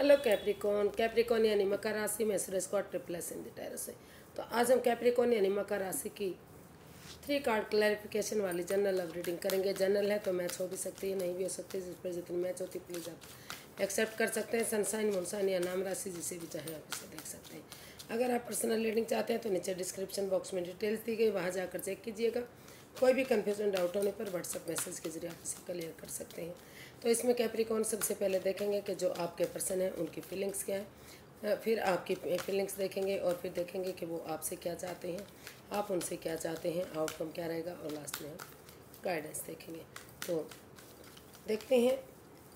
Hello Capricorn. Capricorn यानी मकर राशि में Suresh God triples in the tarot से। तो आज हम कैप्रिकॉन यानी मकर राशि की 3 कार्ड क्लैरिफिकेशन वाली जनरल लव रीडिंग करेंगे। जनरल है तो मैच हो भी सकती है, नहीं भी हो सकती है। जिस पर जितनी मैच होती है प्लीज़ आप एक्सेप्ट कर सकते हैं। सनसाइन मूनसाइन या नाम राशि जिसे भी चाहे आप इसे देख सकते हैं। अगर आप पर्सनल रीडिंग चाहते हैं तो नीचे डिस्क्रिप्शन बॉक्स में डिटेल्स दी गई, वहाँ जाकर चेक कीजिएगा। कोई भी कन्फ्यूजन डाउट होने पर व्हाट्सएप मैसेज के जरिए आप इसे क्लियर कर सकते हैं। तो इसमें कैप्रिकॉन सबसे पहले देखेंगे कि जो आपके पर्सन हैं उनकी फीलिंग्स क्या है, फिर आपकी फीलिंग्स देखेंगे और फिर देखेंगे कि वो आपसे क्या चाहते हैं, आप उनसे क्या चाहते हैं, आउटकम क्या रहेगा, और लास्ट में हम गाइडेंस देखेंगे। तो देखते हैं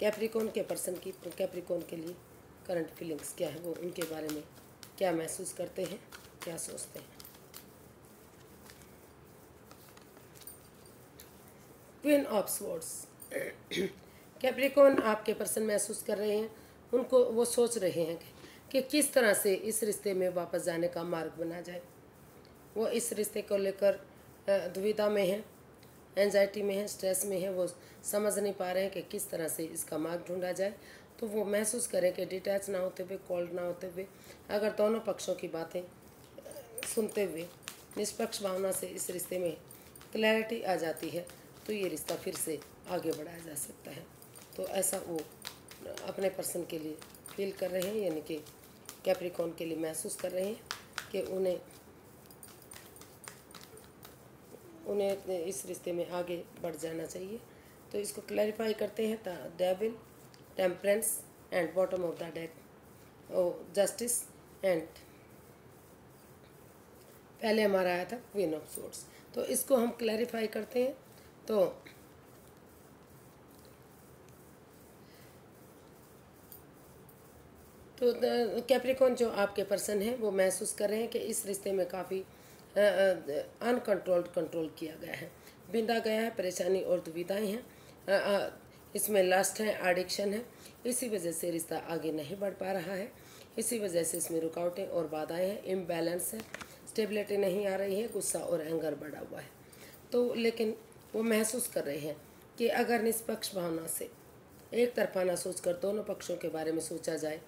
कैप्रिकॉन के पर्सन की कैप्रिकॉन के लिए करंट फीलिंग्स क्या है, वो उनके बारे में क्या महसूस करते हैं, क्या सोचते हैं। Queen of swords. कैप्रिकॉन आपके पर्सन महसूस कर रहे हैं, उनको वो सोच रहे हैं कि किस तरह से इस रिश्ते में वापस जाने का मार्ग बना जाए। वो इस रिश्ते को लेकर दुविधा में है, एंजाइटी में है, स्ट्रेस में है। वो समझ नहीं पा रहे हैं कि किस तरह से इसका मार्ग ढूंढा जाए। तो वो महसूस करें कि डिटैच ना होते हुए, कोल्ड ना होते हुए, अगर दोनों पक्षों की बातें सुनते हुए निष्पक्ष भावना से इस रिश्ते में क्लैरिटी आ जाती है तो ये रिश्ता फिर से आगे बढ़ाया जा सकता है। तो ऐसा वो अपने पर्सन के लिए फील कर रहे हैं, यानी कि कैप्रिकॉन के लिए महसूस कर रहे हैं कि उन्हें इस रिश्ते में आगे बढ़ जाना चाहिए। तो इसको क्लैरिफाई करते हैं। Devil, temperance and bottom of the deck, justice and पहले हमारा आया था क्वीन ऑफ स्वॉर्ड्स। तो इसको हम क्लैरिफाई करते हैं। तो कैप्रिकॉन जो आपके पर्सन हैं वो महसूस कर रहे हैं कि इस रिश्ते में काफ़ी कंट्रोल किया गया है, बिंदा गया है, परेशानी और दुविधाएं हैं, इसमें लस्ट है, एडिक्शन है। इसी वजह से रिश्ता आगे नहीं बढ़ पा रहा है। इसी वजह से इसमें रुकावटें और बाधाएं हैं, इम्बैलेंस है, स्टेबिलिटी नहीं आ रही है, गुस्सा और एंगर बढ़ा हुआ है। तो लेकिन वो महसूस कर रहे हैं कि अगर निष्पक्ष भावना से एक तरफा ना सोचकर दोनों पक्षों के बारे में सोचा जाए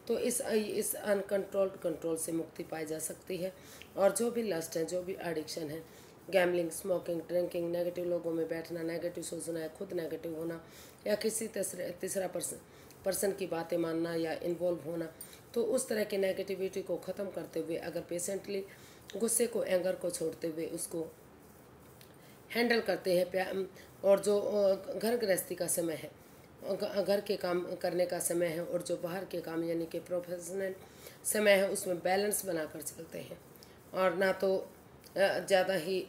तो इस अनकंट्रोल्ड कंट्रोल से मुक्ति पाई जा सकती है। और जो भी लस्ट है, जो भी एडिक्शन है, गैम्बलिंग, स्मोकिंग, ड्रिंकिंग, नेगेटिव लोगों में बैठना, नेगेटिव सोचना या खुद नेगेटिव होना, या किसी तीसरा पर्सन की बातें मानना या इन्वॉल्व होना, तो उस तरह की नेगेटिविटी को ख़त्म करते हुए अगर पेशेंटली गुस्से को, एंगर को छोड़ते हुए उसको हैंडल करते हैं, और जो घर गृहस्थी का समय है, घर के काम करने का समय है, और जो बाहर के काम यानी कि प्रोफेशनल समय है, उसमें बैलेंस बनाकर चलते हैं और ना तो ज़्यादा ही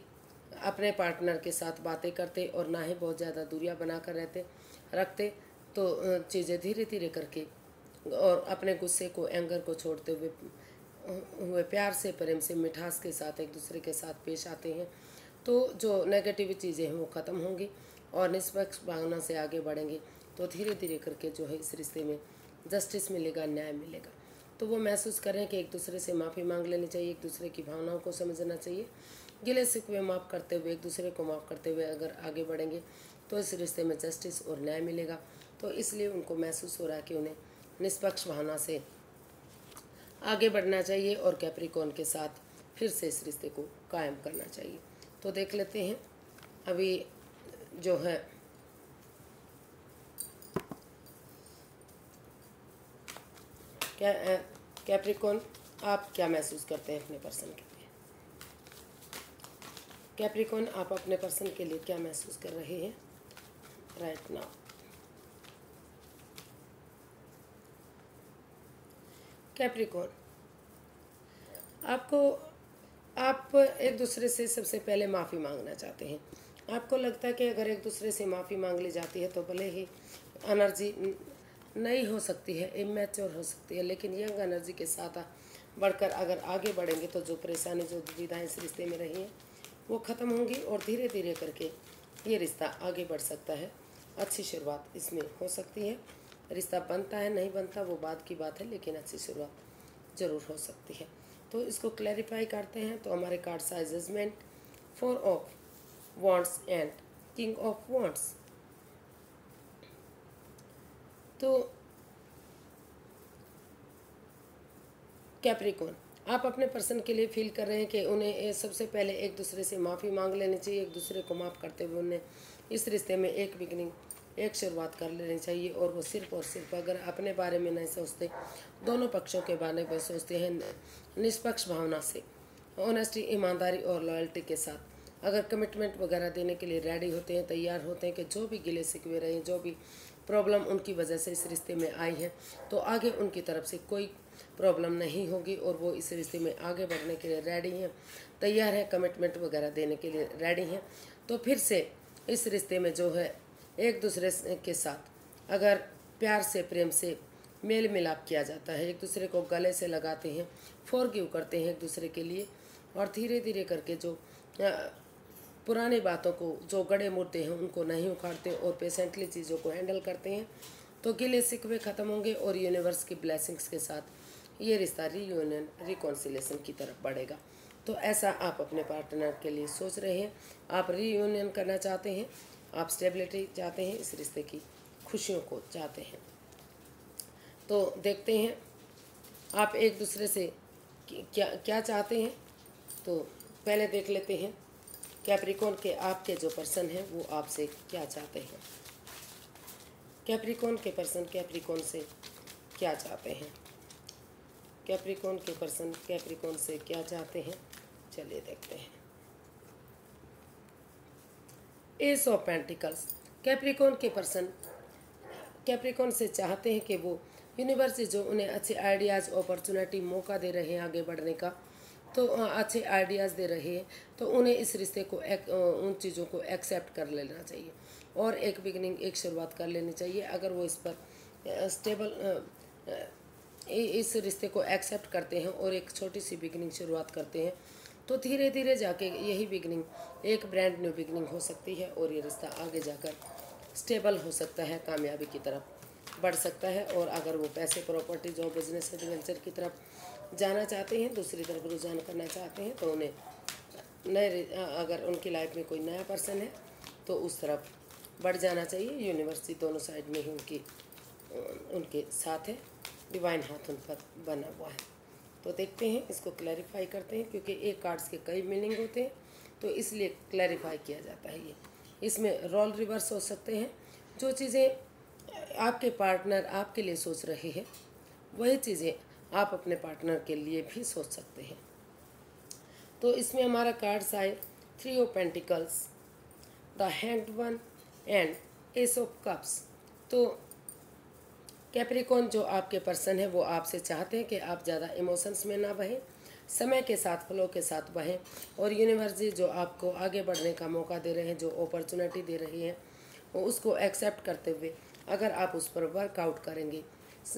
अपने पार्टनर के साथ बातें करते और ना ही बहुत ज़्यादा दूरियां बनाकर रखते। तो चीज़ें धीरे धीरे करके और अपने गुस्से को, एंगर को छोड़ते हुए प्यार से, प्रेम से, मिठास के साथ एक दूसरे के साथ पेश आते हैं। तो जो नेगेटिव चीज़ें हैं वो ख़त्म होंगी और निष्पक्ष भावना से आगे बढ़ेंगे। तो धीरे धीरे करके जो है इस रिश्ते में जस्टिस मिलेगा, न्याय मिलेगा। तो वो महसूस करें कि एक दूसरे से माफ़ी मांग लेनी चाहिए, एक दूसरे की भावनाओं को समझना चाहिए। गिले शिकवे माफ़ करते हुए, एक दूसरे को माफ़ करते हुए अगर आगे बढ़ेंगे तो इस रिश्ते में जस्टिस और न्याय मिलेगा। तो इसलिए उनको महसूस हो रहा है कि उन्हें निष्पक्ष भावना से आगे बढ़ना चाहिए और कैप्रिकॉन के साथ फिर से इस रिश्ते को कायम करना चाहिए। तो देख लेते हैं अभी जो है कैप्रिकॉन आप क्या महसूस करते हैं अपने पर्सन के लिए। कैप्रिकॉन आप अपने पर्सन के लिए क्या महसूस कर रहे हैं राइट नाउ। कैप्रिकॉन आप एक दूसरे से सबसे पहले माफ़ी मांगना चाहते हैं। आपको लगता है कि अगर एक दूसरे से माफ़ी मांग ली जाती है तो भले ही एनर्जी नई हो सकती है, इमेच्योर हो सकती है, लेकिन यंग एनर्जी के साथ बढ़कर अगर आगे बढ़ेंगे तो जो परेशानी, जो दुविधाएं इस रिश्ते में रही हैं वो ख़त्म होंगी और धीरे धीरे करके ये रिश्ता आगे बढ़ सकता है। अच्छी शुरुआत इसमें हो सकती है। रिश्ता बनता है नहीं बनता वो बाद की बात है, लेकिन अच्छी शुरुआत ज़रूर हो सकती है। तो इसको क्लैरिफाई करते हैं। तो हमारे कार्ड्स है judgement, 4 of wands and king of wands. तो कैप्रिकॉन, आप अपने पर्सन के लिए फील कर रहे हैं कि उन्हें सबसे पहले एक दूसरे से माफ़ी मांग लेनी चाहिए। एक दूसरे को माफ़ करते हुए उन्हें इस रिश्ते में एक बिगनिंग, एक शुरुआत कर लेनी चाहिए। और वो सिर्फ और सिर्फ अगर अपने बारे में नहीं सोचते, दोनों पक्षों के बारे में सोचते हैं निष्पक्ष भावना से, ऑनेस्टी, ईमानदारी और लॉयल्टी के साथ, अगर कमिटमेंट वगैरह देने के लिए रेडी होते हैं, तैयार होते हैं कि जो भी गिले शिकवे रहे, जो भी प्रॉब्लम उनकी वजह से इस रिश्ते में आई है, तो आगे उनकी तरफ से कोई प्रॉब्लम नहीं होगी और वो इस रिश्ते में आगे बढ़ने के लिए रेडी हैं, तैयार हैं, कमिटमेंट वगैरह देने के लिए रेडी हैं। तो फिर से इस रिश्ते में जो है एक दूसरे के साथ अगर प्यार से, प्रेम से मेल मिलाप किया जाता है, एक दूसरे को गले से लगाते हैं, फॉरगिव करते हैं एक दूसरे के लिए, और धीरे धीरे करके जो पुरानी बातों को, जो गड़े मुद्दे हैं उनको नहीं उखाड़ते और पेशेंटली चीज़ों को हैंडल करते हैं, तो गिले शिकवे ख़त्म होंगे और यूनिवर्स की ब्लेसिंग्स के साथ ये रिश्ता रीयूनियन, रिकॉन्सिलेशन की तरफ बढ़ेगा। तो ऐसा आप अपने पार्टनर के लिए सोच रहे हैं, आप रीयूनियन करना चाहते हैं, आप स्टेबिलिटी चाहते हैं, इस रिश्ते की खुशियों को चाहते हैं। तो देखते हैं आप एक दूसरे से क्या क्या चाहते हैं। तो पहले देख लेते हैं कैप्रिकॉन के आपके जो पर्सन हैं वो आपसे क्या चाहते हैं। कैप्रिकॉन के पर्सन कैप्रिकॉन से क्या चाहते हैं। कैप्रिकॉन के पर्सन कैप्रिकॉन से क्या चाहते हैं, चलिए देखते हैं। एस ऑफ पेंटिकल्स, कैप्रिकॉन के पर्सन कैप्रिकॉन से चाहते हैं कि वो यूनिवर्स जो उन्हें अच्छे आइडियाज़, अपॉर्चुनिटी, मौका दे रहे हैं आगे बढ़ने का, तो अच्छे आइडियाज़ दे रहे हैं, तो उन्हें इस रिश्ते को उन चीज़ों को एक्सेप्ट कर लेना चाहिए और एक बिगनिंग, एक शुरुआत कर लेनी चाहिए। अगर वो इस पर स्टेबल इस रिश्ते को एक्सेप्ट करते हैं और एक छोटी सी बिगनिंग शुरुआत करते हैं, तो धीरे धीरे जाके यही बिगनिंग एक ब्रांड न्यू बिगनिंग हो सकती है और ये रिश्ता आगे जाकर स्टेबल हो सकता है, कामयाबी की तरफ बढ़ सकता है। और अगर वो पैसे, प्रॉपर्टी, जॉब, बिजनेस, एडवेंचर की तरफ जाना चाहते हैं, दूसरी तरफ रुझान करना चाहते हैं, तो उन्हें अगर उनकी लाइफ में कोई नया पर्सन है तो उस तरफ बढ़ जाना चाहिए। यूनिवर्सिटी दोनों साइड में ही उनके साथ है, डिवाइन हाथ उन पर बना हुआ है। तो देखते हैं, इसको क्लैरिफाई करते हैं, क्योंकि एक कार्ड्स के कई मीनिंग होते हैं तो इसलिए क्लैरिफाई किया जाता है। ये इसमें रोल रिवर्स हो सकते हैं। जो चीज़ें आपके पार्टनर आपके लिए सोच रहे हैं, वही चीज़ें आप अपने पार्टनर के लिए भी सोच सकते हैं। तो इसमें हमारा कार्ड्स आए 3 of pentacles, the hanged one and S of cups. तो कैप्रिकॉन जो आपके पर्सन है वो आपसे चाहते हैं कि आप ज़्यादा इमोशंस में ना बहें, समय के साथ, फ्लो के साथ बहें, और यूनिवर्स जो आपको आगे बढ़ने का मौका दे रहे हैं, जो अपॉर्चुनिटी दे रही है, वो उसको एक्सेप्ट करते हुए अगर आप उस पर वर्कआउट करेंगे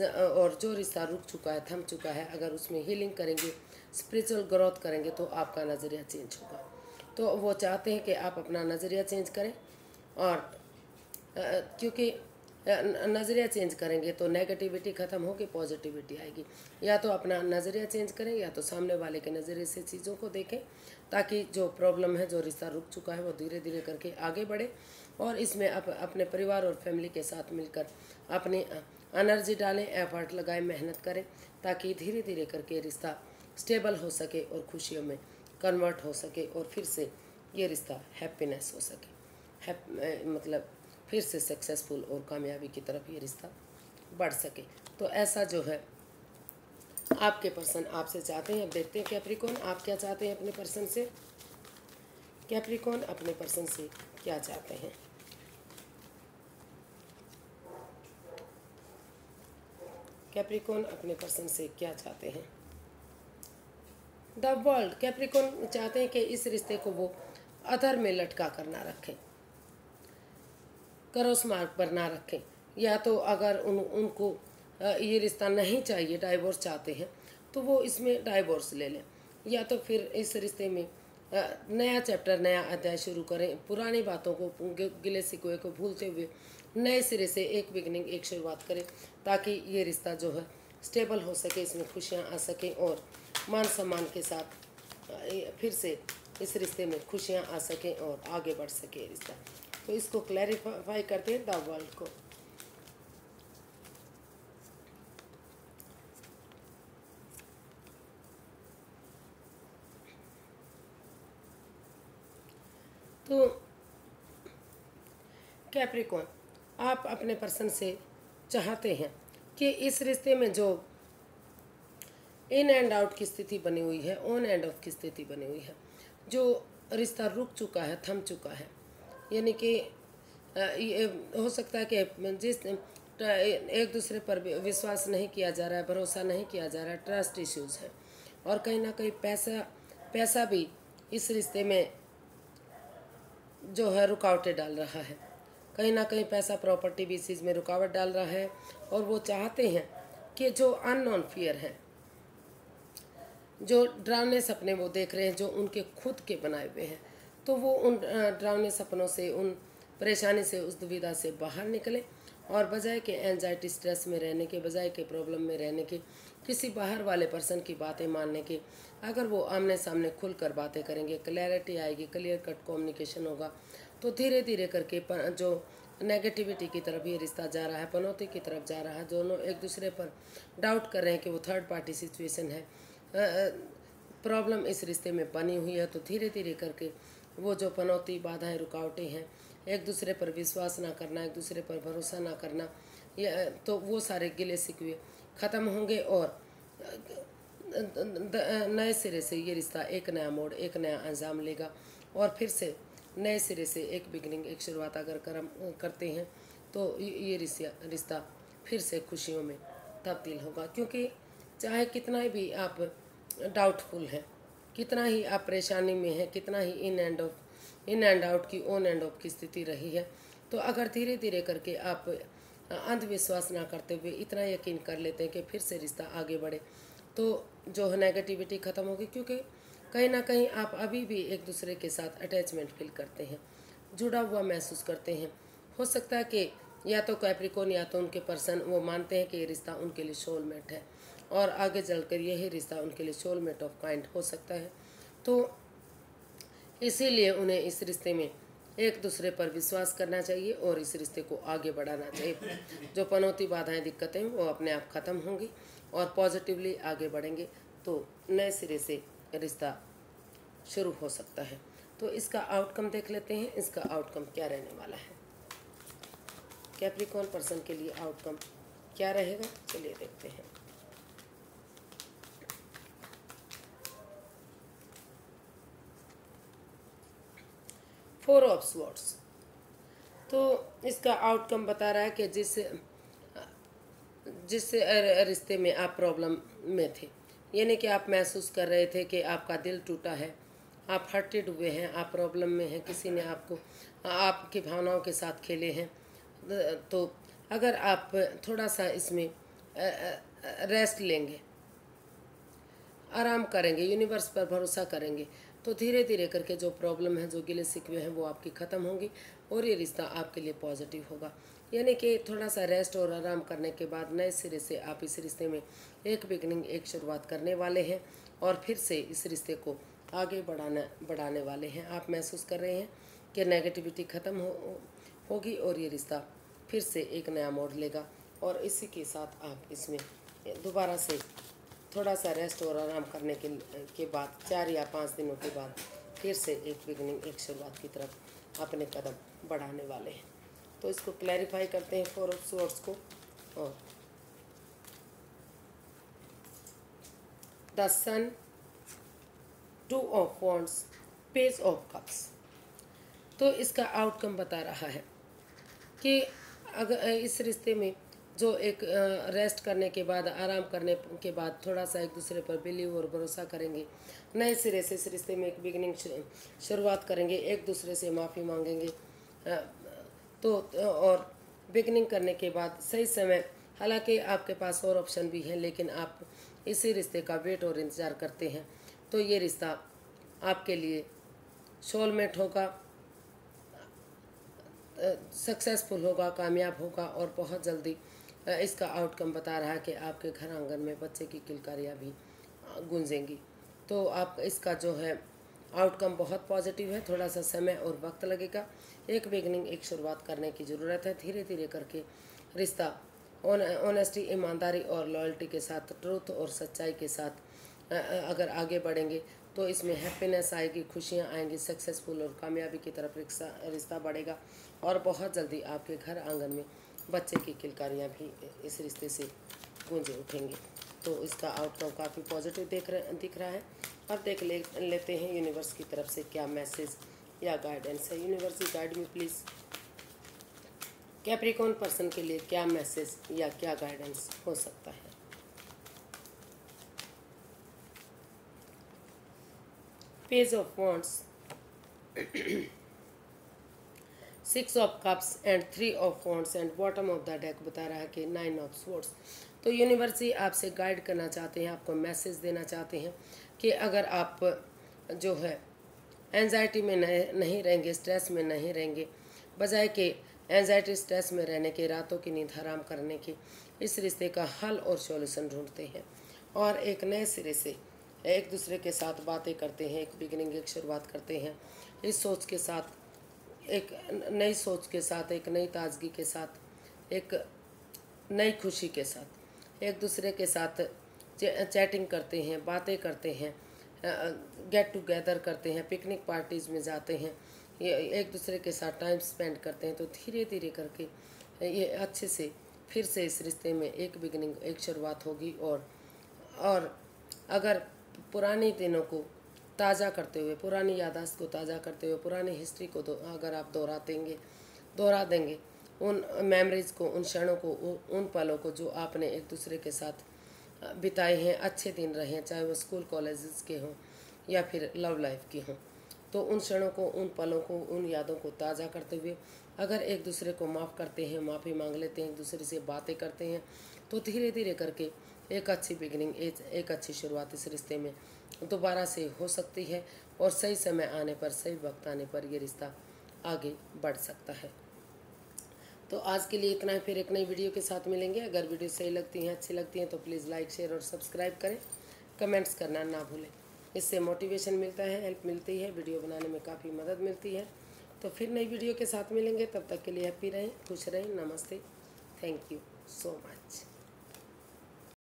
और जो रिश्ता रुक चुका है, थम चुका है, अगर उसमें हीलिंग करेंगे, स्पिरिचुअल ग्रोथ करेंगे, तो आपका नज़रिया चेंज होगा। तो वो चाहते हैं कि आप अपना नज़रिया चेंज करें, और क्योंकि नज़रिया चेंज करेंगे तो नेगेटिविटी ख़त्म होगी, पॉजिटिविटी आएगी। या तो अपना नज़रिया चेंज करें या तो सामने वाले के नज़रिए से चीज़ों को देखें, ताकि जो प्रॉब्लम है, जो रिश्ता रुक चुका है, वो धीरे धीरे करके आगे बढ़े। और इसमें अपने परिवार और फैमिली के साथ मिलकर अपनी एनर्जी डालें, एफर्ट लगाएं, मेहनत करें, ताकि धीरे धीरे करके रिश्ता स्टेबल हो सके और खुशियों में कन्वर्ट हो सके और फिर से ये रिश्ता हैप्पीनेस हो सके, मतलब फिर से सक्सेसफुल और कामयाबी की तरफ ये रिश्ता बढ़ सके। तो ऐसा जो है आपके पर्सन आपसे चाहते हैं। अब देखते हैं कैप्रिकॉन आप क्या चाहते हैं अपने पर्सन से। कैप्रिकॉन अपने पर्सन से क्या चाहते हैं। कैप्रिकॉन अपने पर्सन से क्या चाहते हैं। द वर्ल्ड, कैप्रिकॉन चाहते हैं कि इस रिश्ते को वो अधर में लटका कर ना रखें, क्रॉस मार्क पर ना रखें। या तो अगर उनको ये रिश्ता नहीं चाहिए, डाइवोर्स चाहते हैं, तो वो इसमें डाइवोर्स ले लें, या तो फिर इस रिश्ते में नया चैप्टर, नया अध्याय शुरू करें, पुरानी बातों को, गिले शिकवे को भूलते हुए नए सिरे से एक बिगनिंग, एक शुरुआत करें, ताकि ये रिश्ता जो है स्टेबल हो सके, इसमें खुशियाँ आ सकें और मान सम्मान के साथ फिर से इस रिश्ते में खुशियाँ आ सकें और आगे बढ़ सके रिश्ता। तो इसको क्लैरिफाई करते हैं द वर्ल्ड को। तो कैप्रिकॉन, आप अपने पर्सन से चाहते हैं कि इस रिश्ते में जो इन एंड आउट की स्थिति बनी हुई है, ऑन एंड ऑफ की स्थिति बनी हुई है, जो रिश्ता रुक चुका है, थम चुका है, यानी कि ये हो सकता है कि जिस एक दूसरे पर विश्वास नहीं किया जा रहा है, भरोसा नहीं किया जा रहा है, ट्रस्ट इश्यूज है, और कहीं ना कहीं पैसा भी इस रिश्ते में जो है रुकावटें डाल रहा है। कहीं ना कहीं पैसा, प्रॉपर्टी भी इस चीज़ में रुकावट डाल रहा है, और वो चाहते हैं कि जो अननोन फियर है, जो डरावने सपने वो देख रहे हैं, जो उनके खुद के बनाए हुए हैं, तो वो उन डरावने सपनों से, उन परेशानी से, उस दुविधा से बाहर निकले, और बजाय के एंजाइटी, स्ट्रेस में रहने के, बजाय के प्रॉब्लम में रहने के, किसी बाहर वाले पर्सन की बातें मानने के, अगर वो आमने सामने खुलकर बातें करेंगे, क्लैरिटी आएगी, क्लियर कट कम्युनिकेशन होगा, तो धीरे धीरे करके जो नेगेटिविटी की तरफ ये रिश्ता जा रहा है, पनौती की तरफ जा रहा है, दोनों एक दूसरे पर डाउट कर रहे हैं कि वो थर्ड पार्टी सिचुएशन है, प्रॉब्लम इस रिश्ते में बनी हुई है, तो धीरे धीरे करके वो जो पनौती, बाधाएं, रुकावटें हैं, एक दूसरे पर विश्वास ना करना, एक दूसरे पर भरोसा ना करना, या तो वो सारे गिले शिकवे ख़त्म होंगे, और नए सिरे से ये रिश्ता एक नया मोड़, एक नया अंजाम लेगा, और फिर से नए सिरे से एक बिगनिंग, एक शुरुआत अगर करते हैं, तो ये रिश्ता फिर से खुशियों में तब्दील होगा। क्योंकि चाहे कितना भी आप डाउटफुल हैं, कितना ही आप परेशानी में हैं, कितना ही इन एंड आउट की, ऑन एंड ऑफ की स्थिति रही है, तो अगर धीरे धीरे करके आप अंधविश्वास ना करते हुए इतना यकीन कर लेते हैं कि फिर से रिश्ता आगे बढ़े, तो जो है नेगेटिविटी ख़त्म होगी। क्योंकि कहीं ना कहीं आप अभी भी एक दूसरे के साथ अटैचमेंट फील करते हैं, जुड़ा हुआ महसूस करते हैं। हो सकता है कि या तो कैप्रिकॉन या तो उनके पर्सन वो मानते हैं कि ये रिश्ता उनके लिए सोलमेट है, और आगे चलकर यही रिश्ता उनके लिए सोलमेट ऑफ काइंड हो सकता है। तो इसीलिए उन्हें इस रिश्ते में एक दूसरे पर विश्वास करना चाहिए, और इस रिश्ते को आगे बढ़ाना चाहिए। जो पनौती, बाधाएं, दिक्कतें वो अपने आप ख़त्म होंगी, और पॉजिटिवली आगे बढ़ेंगे, तो नए सिरे से रिश्ता शुरू हो सकता है। तो इसका आउटकम देख लेते हैं, इसका आउटकम क्या रहने वाला है। कैप्रिकॉन पर्सन के लिए आउटकम क्या रहेगा, चलिए देखते हैं। फोर ऑफ स्वॉर्ड्स, तो इसका आउटकम बता रहा है कि जिस रिश्ते में आप प्रॉब्लम में थे, यानी कि आप महसूस कर रहे थे कि आपका दिल टूटा है, आप हर्टेड हुए हैं, आप प्रॉब्लम में हैं, किसी ने आपको आपकी भावनाओं के साथ खेले हैं, तो अगर आप थोड़ा सा इसमें रेस्ट लेंगे, आराम करेंगे, यूनिवर्स पर भरोसा करेंगे, तो धीरे धीरे करके जो प्रॉब्लम है, जो गिले शिकवे हैं, वो आपकी ख़त्म होंगी, और ये रिश्ता आपके लिए पॉजिटिव होगा। यानी कि थोड़ा सा रेस्ट और आराम करने के बाद नए सिरे से आप इस रिश्ते में एक बिगनिंग, एक शुरुआत करने वाले हैं, और फिर से इस रिश्ते को आगे बढ़ाने वाले हैं। आप महसूस कर रहे हैं कि नेगेटिविटी ख़त्म होगी, और ये रिश्ता फिर से एक नया मोड़ लेगा, और इसी के साथ आप इसमें दोबारा से थोड़ा सा रेस्ट और आराम करने के बाद 4 या 5 दिनों के बाद फिर से एक बिगनिंग, एक शुरुआत की तरफ अपने कदम बढ़ाने वाले हैं। तो इसको क्लैरिफाई करते हैं, फोर ऑफ स्वॉर्ड्स को, और the sun, 2 of wands, page of cups. तो इसका आउटकम बता रहा है कि अगर इस रिश्ते में जो एक रेस्ट करने के बाद, आराम करने के बाद थोड़ा सा एक दूसरे पर बिलीव और भरोसा करेंगे, नए सिरे से इस रिश्ते में एक बिगिनिंग शुरुआत करेंगे, एक दूसरे से माफ़ी मांगेंगे, तो और बिगिनिंग करने के बाद सही समय, हालांकि आपके पास और ऑप्शन भी हैं, लेकिन आप इसी रिश्ते का वेट और इंतज़ार करते हैं, तो ये रिश्ता आपके लिए सोलमेट होगा, सक्सेसफुल होगा, कामयाब होगा, और बहुत जल्दी इसका आउटकम बता रहा है कि आपके घर आंगन में बच्चे की किलकारियाँ भी गूंजेंगी। तो आप इसका जो है आउटकम बहुत पॉजिटिव है। थोड़ा सा समय और वक्त लगेगा, एक बिगनिंग, एक शुरुआत करने की ज़रूरत है। धीरे धीरे करके रिश्ता ऑनेस्टी, ईमानदारी और लॉयल्टी के साथ, ट्रूथ और सच्चाई के साथ अगर आगे बढ़ेंगे, तो इसमें हैप्पीनेस आएगी, खुशियाँ आएंगी, सक्सेसफुल और कामयाबी की तरफ रिश्ता बढ़ेगा। और बहुत जल्दी आपके घर आंगन में बच्चे की किलकारियाँ भी इस रिश्ते से गूंजे उठेंगे। तो इसका आउटकम काफ़ी पॉजिटिव दिख रहा है। अब लेते हैं यूनिवर्स की तरफ से क्या मैसेज या गाइडेंस है। यूनिवर्स गाइड में प्लीज़ कैप्रिकॉर्न पर्सन के लिए क्या मैसेज या क्या गाइडेंस हो सकता है। Page of wands, 6 of cups and 3 of wands and bottom of the deck बता रहा है कि 9 ऑफ स्वॉर्ड्स। तो यूनिवर्स ही आपसे गाइड करना चाहते हैं, आपको मैसेज देना चाहते हैं कि अगर आप जो है एंजाइटी में नहीं रहेंगे, स्ट्रेस में नहीं रहेंगे, बजाय कि एंजाइटी स्ट्रेस में रहने के, रातों की नींद हराम करने की, इस रिश्ते का हल और सॉल्यूशन ढूंढते हैं और एक नए सिरे से एक दूसरे के साथ बातें करते हैं, एक बिगिनिंग, एक शुरुआत करते हैं। इस सोच के साथ, एक नई सोच के साथ, एक नई ताजगी के साथ, एक नई खुशी के साथ एक दूसरे के साथ चैटिंग करते हैं, बातें करते हैं, गेट टुगेदर करते हैं, पिकनिक पार्टीज़ में जाते हैं, ये एक दूसरे के साथ टाइम स्पेंड करते हैं। तो धीरे धीरे करके ये अच्छे से फिर से इस रिश्ते में एक बिगिनिंग, एक शुरुआत होगी। और अगर पुराने दिनों को ताज़ा करते हुए, पुरानी याददाश्त को ताज़ा करते हुए, पुरानी हिस्ट्री को अगर आप दोहरा देंगे उन मेमोरीज़ को, उन क्षणों को, उन पलों को जो आपने एक दूसरे के साथ बिताए हैं, अच्छे दिन रहे हैं, चाहे वो स्कूल कॉलेजेस के हों या फिर लव लाइफ के हों, तो उन क्षणों को, उन पलों को, उन यादों को ताज़ा करते हुए अगर एक दूसरे को माफ़ करते हैं, माफ़ी मांग लेते हैं, एक दूसरे से बातें करते हैं, तो धीरे धीरे करके एक अच्छी बिगिनिंग, एक अच्छी शुरुआत इस रिश्ते में दोबारा से हो सकती है और सही समय आने पर, सही वक्त आने पर ये रिश्ता आगे बढ़ सकता है। तो आज के लिए इतना ही, फिर एक नई वीडियो के साथ मिलेंगे। अगर वीडियो सही लगती हैं, अच्छी लगती हैं तो प्लीज़ लाइक, शेयर और सब्सक्राइब करें, कमेंट्स करना ना भूलें। इससे मोटिवेशन मिलता है, हेल्प मिलती है, वीडियो बनाने में काफ़ी मदद मिलती है। तो फिर नई वीडियो के साथ मिलेंगे, तब तक के लिए हैप्पी रहें, खुश रहें। नमस्ते, थैंक यू सो मच।